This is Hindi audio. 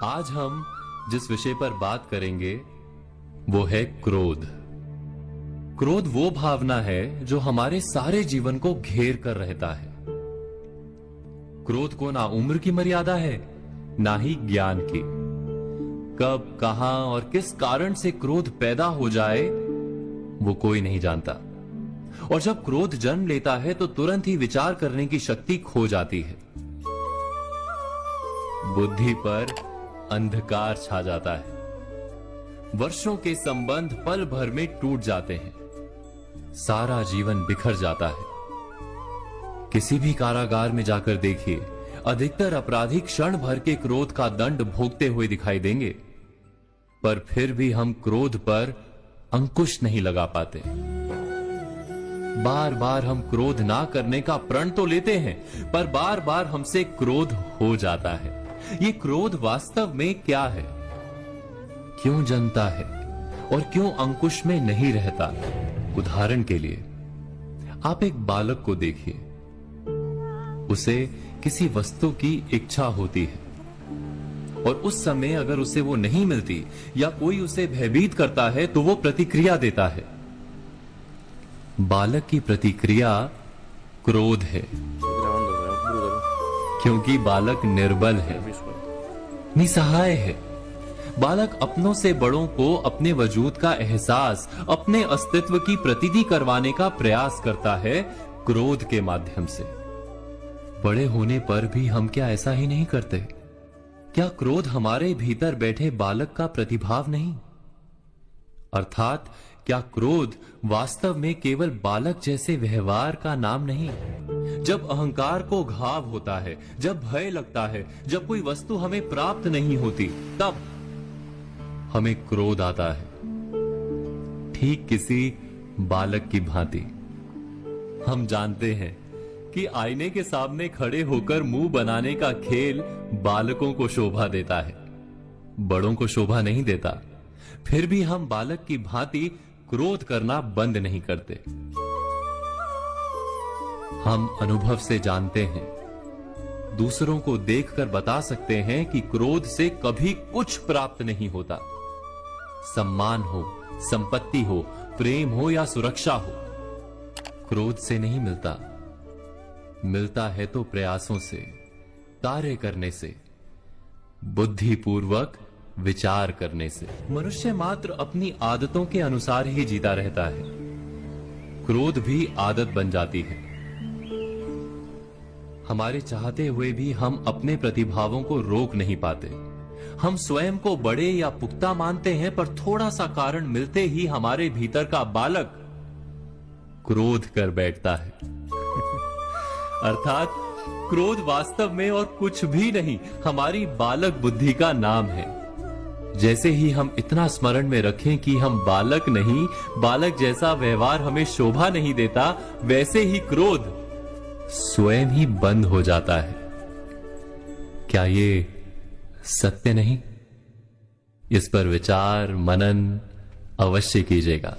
आज हम जिस विषय पर बात करेंगे वो है क्रोध। क्रोध वो भावना है जो हमारे सारे जीवन को घेर कर रहता है। क्रोध को ना उम्र की मर्यादा है, ना ही ज्ञान की। कब, कहां और किस कारण से क्रोध पैदा हो जाए वो कोई नहीं जानता। और जब क्रोध जन्म लेता है तो तुरंत ही विचार करने की शक्ति खो जाती है। बुद्धि पर अंधकार छा जाता है। वर्षों के संबंध पल भर में टूट जाते हैं। सारा जीवन बिखर जाता है। किसी भी कारागार में जाकर देखिए, अधिकतर अपराधी क्षण भर के क्रोध का दंड भोगते हुए दिखाई देंगे, पर फिर भी हम क्रोध पर अंकुश नहीं लगा पाते। बार बार हम क्रोध ना करने का प्रण तो लेते हैं, पर बार बार हमसे क्रोध हो जाता है। ये क्रोध वास्तव में क्या है, क्यों जन्मता है और क्यों अंकुश में नहीं रहता? उदाहरण के लिए आप एक बालक को देखिए। उसे किसी वस्तु की इच्छा होती है और उस समय अगर उसे वो नहीं मिलती या कोई उसे भयभीत करता है तो वो प्रतिक्रिया देता है। बालक की प्रतिक्रिया क्रोध है, क्योंकि बालक निर्बल है, निसहाय है। बालक अपनों से बड़ों को अपने वजूद का एहसास, अपने अस्तित्व की प्रतीति करवाने का प्रयास करता है क्रोध के माध्यम से। बड़े होने पर भी हम क्या ऐसा ही नहीं करते? क्या क्रोध हमारे भीतर बैठे बालक का प्रतिभाव नहीं? अर्थात क्या क्रोध वास्तव में केवल बालक जैसे व्यवहार का नाम नहीं? जब अहंकार को घाव होता है, जब भय लगता है, जब कोई वस्तु हमें प्राप्त नहीं होती, तब हमें क्रोध आता है, ठीक किसी बालक की भांति। हम जानते हैं कि आईने के सामने खड़े होकर मुंह बनाने का खेल बालकों को शोभा देता है, बड़ों को शोभा नहीं देता। फिर भी हम बालक की भांति क्रोध करना बंद नहीं करते। हम अनुभव से जानते हैं, दूसरों को देखकर बता सकते हैं कि क्रोध से कभी कुछ प्राप्त नहीं होता। सम्मान हो, संपत्ति हो, प्रेम हो या सुरक्षा हो, क्रोध से नहीं मिलता। मिलता है तो प्रयासों से, कार्य करने से, बुद्धिपूर्वक विचार करने से। मनुष्य मात्र अपनी आदतों के अनुसार ही जीता रहता है। क्रोध भी आदत बन जाती है। हमारे चाहते हुए भी हम अपने प्रतिभावों को रोक नहीं पाते। हम स्वयं को बड़े या पुख्ता मानते हैं, पर थोड़ा सा कारण मिलते ही हमारे भीतर का बालक क्रोध कर बैठता है। अर्थात क्रोध वास्तव में और कुछ भी नहीं, हमारी बालक बुद्धि का नाम है। जैसे ही हम इतना स्मरण में रखें कि हम बालक नहीं, बालक जैसा व्यवहार हमें शोभा नहीं देता, वैसे ही क्रोध स्वयं ही बंद हो जाता है। क्या ये सत्य नहीं? इस पर विचार मनन अवश्य कीजिएगा।